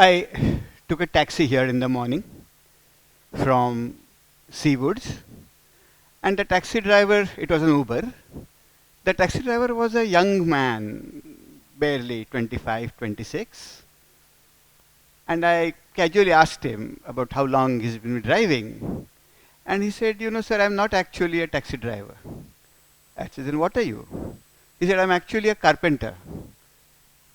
I took a taxi here in the morning from Seawoods, and the taxi driver, it was an Uber. The taxi driver was a young man, barely 25, 26. And I casually asked him about how long he's been driving. And he said, you know, sir, I'm not actually a taxi driver. I said, then what are you? He said, I'm actually a carpenter.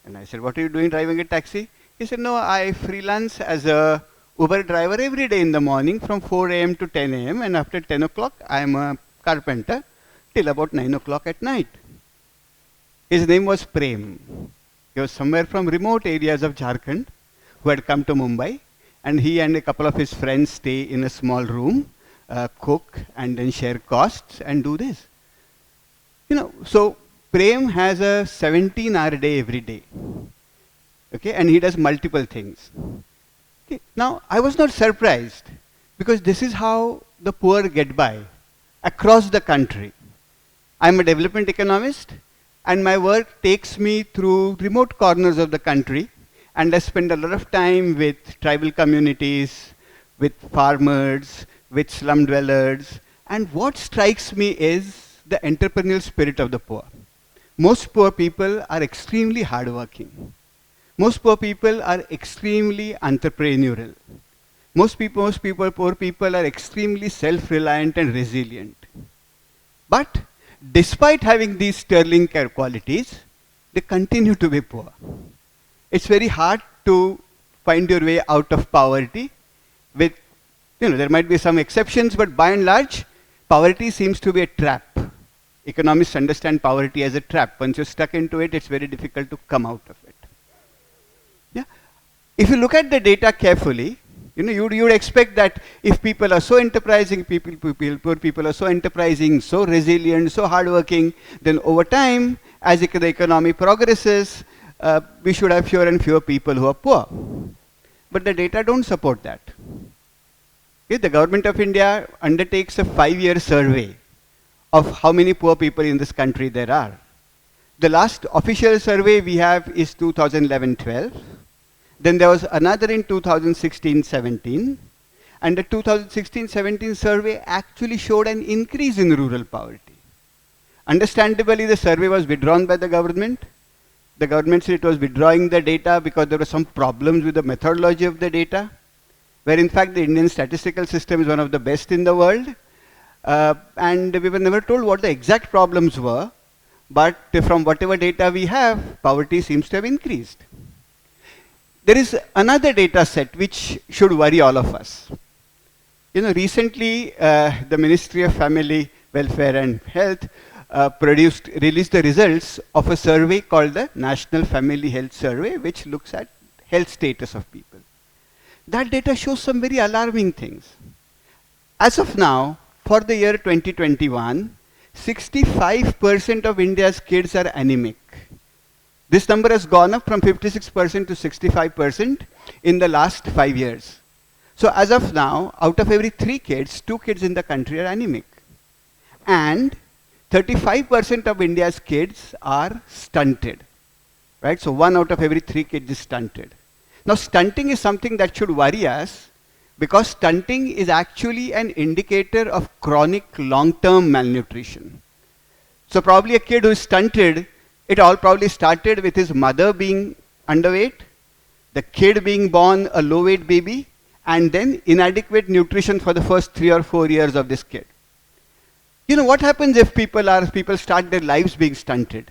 And I said, what are you doing driving a taxi? He said, no, I freelance as a Uber driver every day in the morning from 4 a.m. to 10 a.m. And after 10 o'clock, I'm a carpenter till about 9 o'clock at night. His name was Prem. He was somewhere from remote areas of Jharkhand who had come to Mumbai. And he and a couple of his friends stay in a small room, cook, and then share costs and do this. You know, so Prem has a 17-hour day every day. Okay, and he does multiple things. Okay. Now, I was not surprised because this is how the poor get by across the country. I'm a development economist, and my work takes me through remote corners of the country, and I spend a lot of time with tribal communities, with farmers, with slum dwellers, and what strikes me is the entrepreneurial spirit of the poor. Most poor people are extremely hardworking. Most poor people are extremely entrepreneurial. Most poor people are extremely self-reliant and resilient. But despite having these sterling qualities, they continue to be poor. It's very hard to find your way out of poverty. With, you know, there might be some exceptions, but by and large, poverty seems to be a trap. Economists understand poverty as a trap. Once you're stuck into it, it's very difficult to come out of it. Yeah. If you look at the data carefully, you know, you would expect that if people are so enterprising, poor people are so enterprising, so resilient, so hardworking, then over time, as the economy progresses, we should have fewer and fewer people who are poor. But the data don't support that. Okay, the government of India undertakes a 5-year survey of how many poor people in this country there are. The last official survey we have is 2011-12. Then there was another in 2016-17. And the 2016-17 survey actually showed an increase in rural poverty. Understandably, the survey was withdrawn by the government. The government said it was withdrawing the data because there were some problems with the methodology of the data, where in fact the Indian statistical system is one of the best in the world. And we were never told what the exact problems were, but from whatever data we have, poverty seems to have increased. There is another data set which should worry all of us. You know, recently the Ministry of Family Welfare and Health released the results of a survey called the National Family Health Survey, which looks at health status of people. That data shows some very alarming things. As of now, for the year 2021, 65% of India's kids are anemic. This number has gone up from 56% to 65% in the last 5 years. So as of now, out of every 3 kids, 2 kids in the country are anemic. And 35% of India's kids are stunted. Right? So 1 out of every 3 kids is stunted. Now stunting is something that should worry us because stunting is actually an indicator of chronic long-term malnutrition. So probably a kid who is stunted, it all probably started with his mother being underweight, the kid being born a low-weight baby, and then inadequate nutrition for the first 3 or 4 years of this kid. You know, what happens if people start their lives being stunted?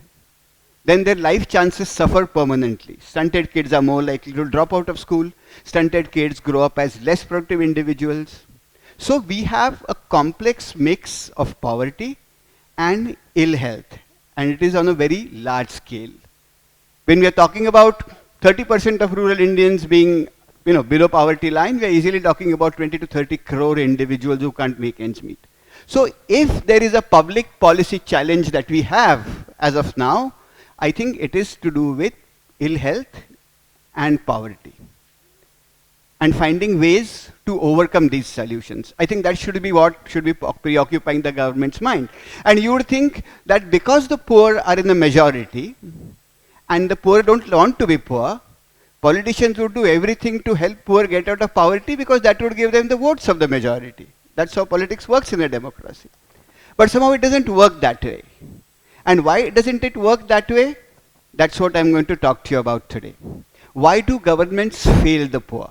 Then their life chances suffer permanently. Stunted kids are more likely to drop out of school. Stunted kids grow up as less productive individuals. So we have a complex mix of poverty and ill health. And it is on a very large scale. When we are talking about 30% of rural Indians being, you know, below poverty line, we are easily talking about 20 to 30 crore individuals who can't make ends meet. So if there is a public policy challenge that we have as of now, I think it is to do with ill health and poverty. And finding ways to overcome these solutions. I think that should be what should be preoccupying the government's mind. And you would think that because the poor are in the majority, and the poor don't want to be poor, Politicians would do everything to help poor get out of poverty because that would give them the votes of the majority. That's how politics works in a democracy. But somehow it doesn't work that way. And why doesn't it work that way? That's what I'm going to talk to you about today. Why do governments fail the poor?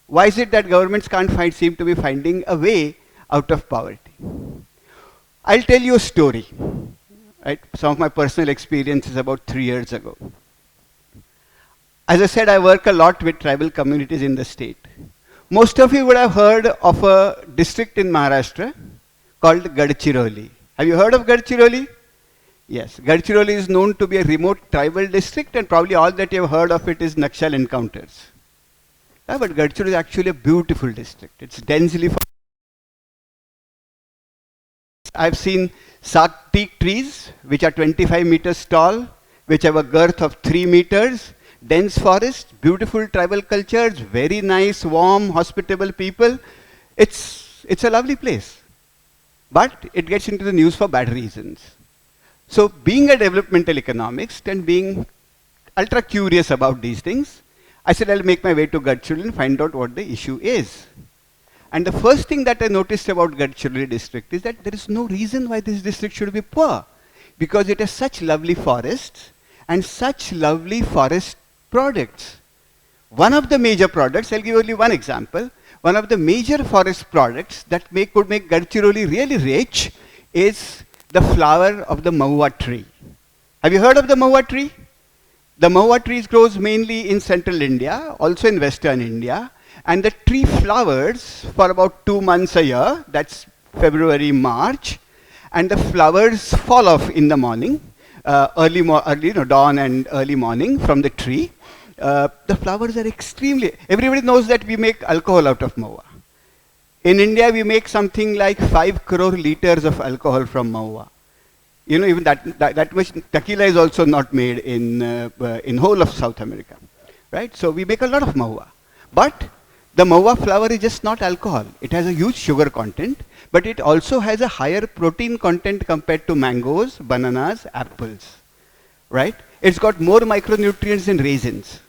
Why is it that governments seem to be finding a way out of poverty? I'll tell you a story. Right? Some of my personal experiences about 3 years ago. As I said, I work a lot with tribal communities in the state. Most of you would have heard of a district in Maharashtra called Gadchiroli. Have you heard of Garciroli? Yes, Garciroli is known to be a remote tribal district, and probably all that you have heard of it is Nakshal encounters. But Gadchiroli is actually a beautiful district. It's densely forested. I've seen sak teak trees, which are 25 meters tall, which have a girth of 3 meters, dense forests, beautiful tribal cultures, very nice, warm, hospitable people. It's a lovely place. But it gets into the news for bad reasons. So being a developmental economist and being ultra curious about these things, I said I'll make my way to Gadchiroli and find out what the issue is. And the first thing that I noticed about Gadchiroli district is that there is no reason why this district should be poor, because it has such lovely forests and such lovely forest products. One of the major products, I'll give only one example, one of the major forest products that could make Gadchiroli really rich is the flower of the maua tree. Have you heard of the maua tree? The maua tree grows mainly in central India, also in western India, and the tree flowers for about 2 months a year, that's February, March, and the flowers fall off in the morning, early dawn and early morning from the tree. The flowers are everybody knows that we make alcohol out of maua. In India, we make something like 5 crore liters of alcohol from maua. Even that much tequila is also not made in whole of South America, right? So we make a lot of maua. But the maua flower is just not alcohol. It has a huge sugar content, but it also has a higher protein content compared to mangoes, bananas, apples, right? It's got more micronutrients than raisins.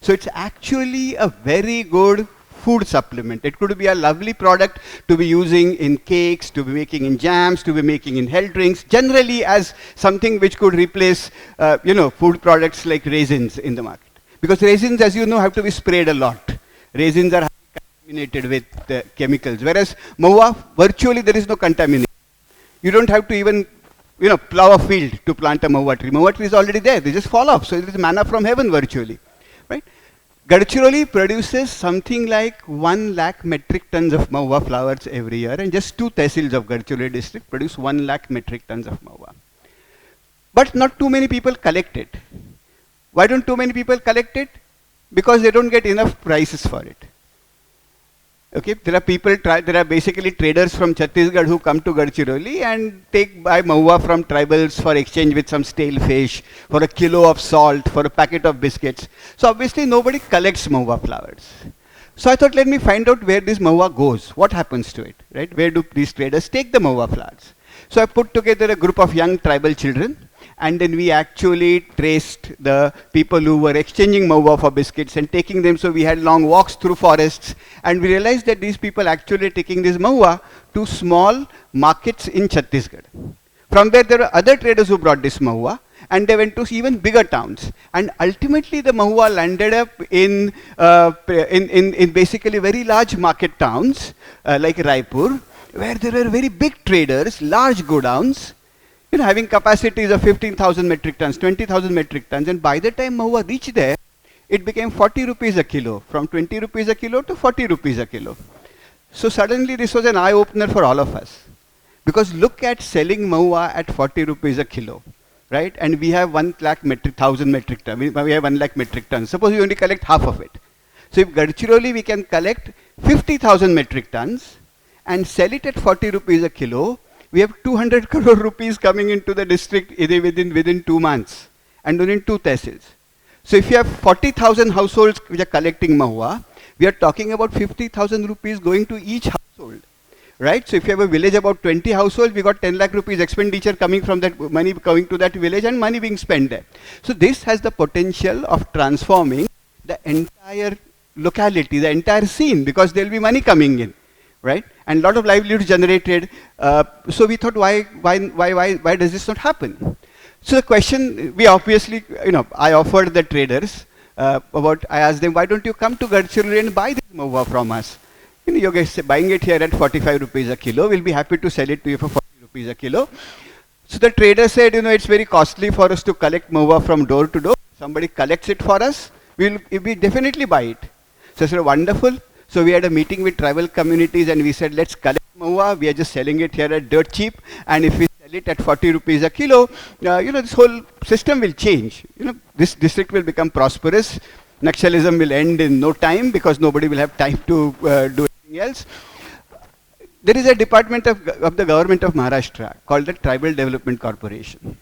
So it's actually a very good food supplement. It could be a lovely product to be using in cakes, to be making in jams, to be making in health drinks, generally as something which could replace, food products like raisins in the market. Because raisins, as you know, have to be sprayed a lot. Raisins are contaminated with chemicals, whereas maua, virtually there is no contamination. You don't have to even, plow a field to plant a maua tree. Maua tree is already there. They just fall off. So it is manna from heaven virtually, right? Gadchiroli produces something like 1 lakh metric tons of maua flowers every year, and just 2 tehsils of Gadchiroli district produce 1 lakh metric tons of maua. But not too many people collect it. Why don't too many people collect it? Because they don't get enough prices for it. Okay, there are basically traders from Chhattisgarh who come to Gadchiroli and buy maua from tribals for exchange with some stale fish, for a kilo of salt, for a packet of biscuits. So obviously nobody collects maua flowers. So I thought, let me find out where this maua goes. What happens to it, right? Where do these traders take the maua flowers? So I put together a group of young tribal children, and then we actually traced the people who were exchanging maua for biscuits and taking them. So we had long walks through forests, and we realized that these people actually taking this maua to small markets in Chhattisgarh. From there were other traders who brought this maua, and they went to even bigger towns. And ultimately the maua landed up in basically very large market towns like Raipur, where there were very big traders, large godowns, having capacities of 15,000 metric tons, 20,000 metric tons. And by the time maua reached there, it became 40 rupees a kilo, from 20 rupees a kilo to 40 rupees a kilo. So suddenly this was an eye-opener for all of us. Because look at selling maua at 40 rupees a kilo, right? And we have 1,000 metric tons. We have 1 lakh metric tons. Suppose we only collect half of it. So if Gadchiroli we can collect 50,000 metric tons and sell it at 40 rupees a kilo, we have 200 crore rupees coming into the district within 2 months, and within 2 tehsils. So if you have 40,000 households which are collecting maua, we are talking about 50,000 rupees going to each household, right? So if you have a village about 20 households, we got 10 lakh rupees expenditure coming from that, money coming to that village and money being spent there. So this has the potential of transforming the entire locality, the entire scene, because there will be money coming in, right? And a lot of livelihoods generated. So we thought, why does this not happen? So the question, we obviously, I offered the traders I asked them, why don't you come to Garciroli and buy this mahua from us? You're guys buying it here at 45 rupees a kilo. We'll be happy to sell it to you for 40 rupees a kilo. So the trader said, it's very costly for us to collect mahua from door to door. Somebody collects it for us, we definitely buy it. So I said, wonderful. So we had a meeting with tribal communities and we said, let's collect mahua. We are just selling it here at dirt cheap. And if we sell it at 40 rupees a kilo, this whole system will change. This district will become prosperous. Naxalism will end in no time because nobody will have time to do anything else. There is a department of the government of Maharashtra called the Tribal Development Corporation,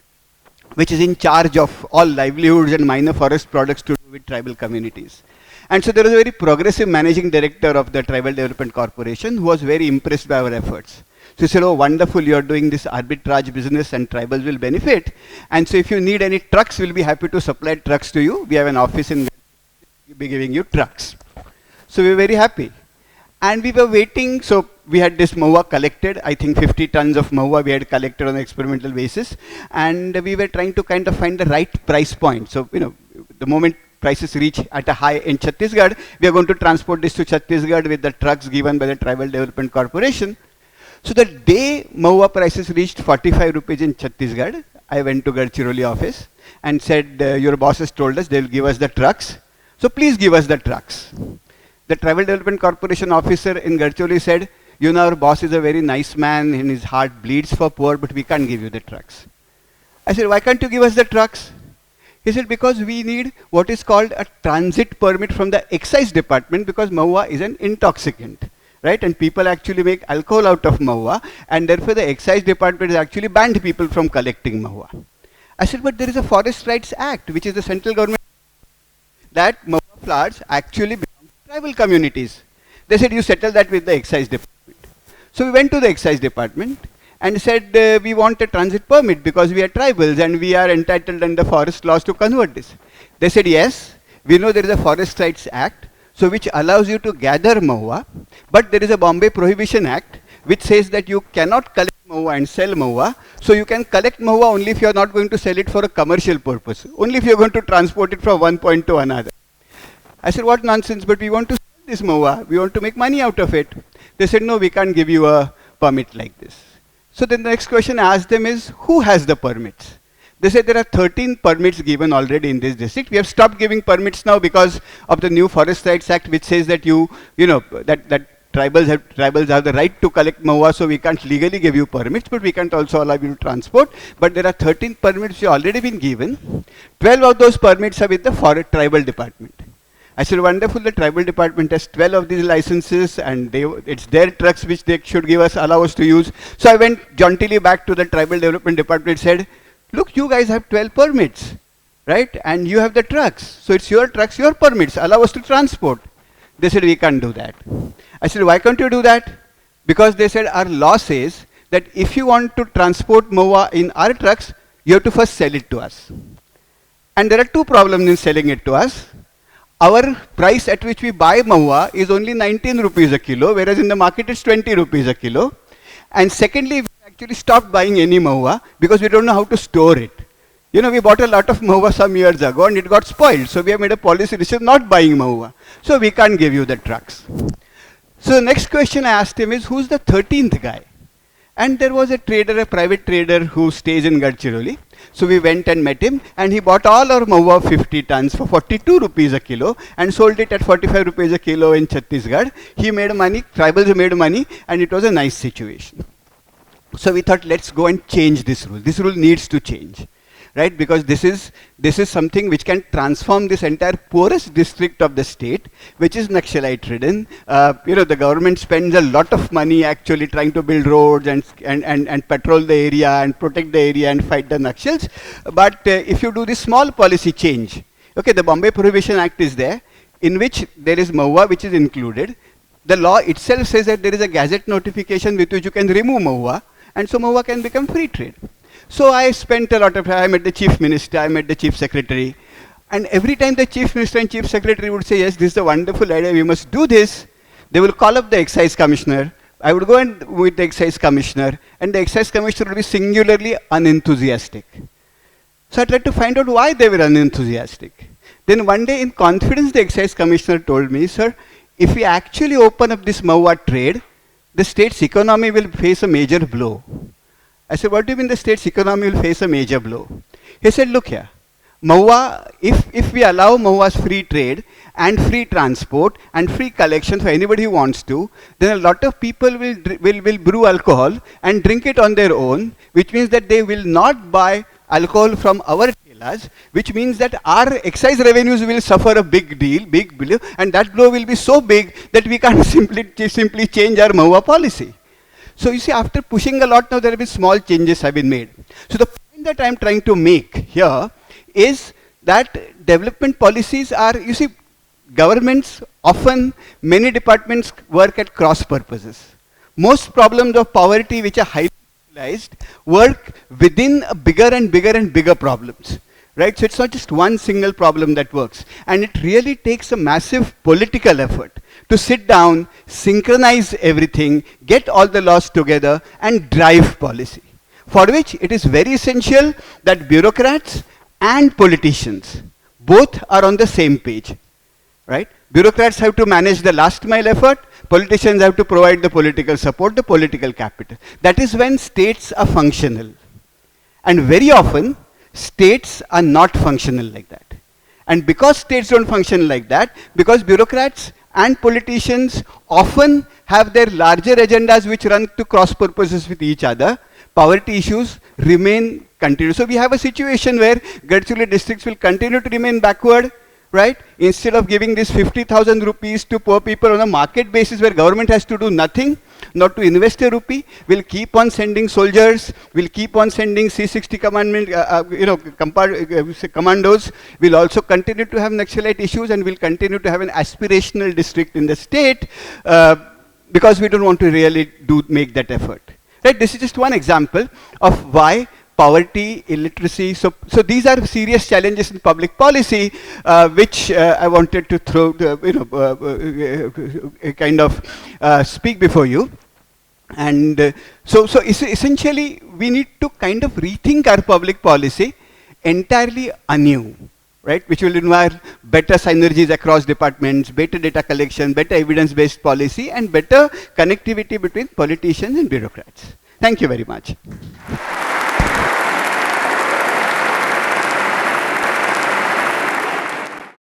which is in charge of all livelihoods and minor forest products to do with tribal communities. And so there was a very progressive managing director of the Tribal Development Corporation who was very impressed by our efforts. So he said, oh, wonderful, you're doing this arbitrage business and tribals will benefit. And so if you need any trucks, we'll be happy to supply trucks to you. We have an office in, we'll be giving you trucks. So we were very happy. And we were waiting, so we had this mahua collected, I think 50 tons of mahua we had collected on an experimental basis. And we were trying to kind of find the right price point. So, the moment prices reach at a high in Chhattisgarh, we are going to transport this to Chhattisgarh with the trucks given by the Tribal Development Corporation. So the day mahua prices reached 45 rupees in Chhattisgarh, I went to Garciroli office and said, your boss has told us they will give us the trucks. So please give us the trucks. The Tribal Development Corporation officer in Gadchiroli said, our boss is a very nice man and his heart bleeds for poor, but we can't give you the trucks. I said, why can't you give us the trucks? He said, because we need what is called a transit permit from the excise department because mahua is an intoxicant, right? And people actually make alcohol out of mahua, and therefore the excise department has actually banned people from collecting mahua. I said, but there is a Forest Rights Act, which is the central government, that mahua flowers actually belong to tribal communities. They said, you settle that with the excise department. So we went to the excise department and said, we want a transit permit because we are tribals and we are entitled under forest laws to convert this. They said, yes, we know there is a Forest Rights Act, so which allows you to gather mahua, but there is a Bombay Prohibition Act which says that you cannot collect mahua and sell mahua, so you can collect mahua only if you are not going to sell it for a commercial purpose, only if you are going to transport it from one point to another. I said, what nonsense, but we want to sell this mahua, we want to make money out of it. They said, no, we can't give you a permit like this. So then the next question I asked them is, who has the permits? They said there are 13 permits given already in this district. We have stopped giving permits now because of the new Forest Rights Act, which says that that tribals have the right to collect mahua, so we can't legally give you permits, but we can't also allow you to transport. But there are 13 permits which have already been given. 12 of those permits are with the Forest Tribal Department. I said, wonderful, the tribal department has 12 of these licenses and it's their trucks which they should allow us to use. So I went jauntily back to the tribal development department and said, look, you guys have 12 permits, right? And you have the trucks. So it's your trucks, your permits, allow us to transport. They said, we can't do that. I said, why can't you do that? Because they said, our law says that if you want to transport mahua in our trucks, you have to first sell it to us. And there are two problems in selling it to us. Our price at which we buy mahua is only 19 rupees a kilo, whereas in the market it's 20 rupees a kilo. And secondly, we actually stopped buying any mahua because we don't know how to store it. We bought a lot of mahua some years ago and it got spoiled. So we have made a policy which is not buying mahua. So we can't give you the trucks. So the next question I asked him is, who's the 13th guy? And there was a trader, a private trader who stays in Gadchiroli. So we went and met him and he bought all our mahua 50 tons for 42 rupees a kilo and sold it at 45 rupees a kilo in Chhattisgarh. He made money, tribals made money, and it was a nice situation. So we thought, let's go and change this rule. This rule needs to change, right? Because this is something which can transform this entire poorest district of the state, which is Naxalite ridden. The government spends a lot of money actually trying to build roads and patrol the area and protect the area and fight the Naxals. But if you do this small policy change, okay, the Bombay Prohibition Act is there, in which there is mahua which is included. The law itself says that there is a gazette notification with which you can remove mahua, and so mahua can become free trade. So I spent a lot of time, I met the chief minister, I met the chief secretary. And every time the chief minister and chief secretary would say, yes, this is a wonderful idea, we must do this, they will call up the excise commissioner. I would go and with the excise commissioner, and the excise commissioner would be singularly unenthusiastic. So I tried to find out why they were unenthusiastic. Then one day in confidence, the excise commissioner told me, sir, if we actually open up this Mahua trade, the state's economy will face a major blow. I said, what do you mean the state's economy will face a major blow? He said, look here, Mahua, if we allow Mahua's free trade and free transport and free collection for anybody who wants to, then a lot of people will brew alcohol and drink it on their own, which means that they will not buy alcohol from our telas, which means that our excise revenues will suffer a big blow, and that blow will be so big that we can't simply change our Mahua policy. So you see, after pushing a lot now, there have been small changes have been made. So the point that I'm trying to make here is that development policies are, you see, governments often, many departments work at cross purposes. Most problems of poverty which are highly utilized work within a bigger and bigger and bigger problems. Right? So it's not just one single problem that works. And it really takes a massive political effort to sit down, synchronize everything, get all the laws together and drive policy. For which it is very essential that bureaucrats and politicians both are on the same page. Right? Bureaucrats have to manage the last mile effort, politicians have to provide the political support, the political capital. That is when states are functional. And very often, states are not functional like that. And because states don't function like that, because bureaucrats and politicians often have their larger agendas which run to cross purposes with each other, poverty issues remain continuous. So we have a situation where Gadchiroli districts will continue to remain backward, right? Instead of giving this 50,000 rupees to poor people on a market basis where government has to do nothing, not to invest a rupee, we'll keep on sending soldiers, we'll keep on sending C-60 commandos, we'll also continue to have Naxalite issues and we'll continue to have an aspirational district in the state because we don't want to really make that effort. Right? This is just one example of why poverty, illiteracy. So these are serious challenges in public policy, which I wanted to throw, speak before you. And so essentially, we need to kind of rethink our public policy entirely anew, right? Which will involve better synergies across departments, better data collection, better evidence-based policy, and better connectivity between politicians and bureaucrats. Thank you very much.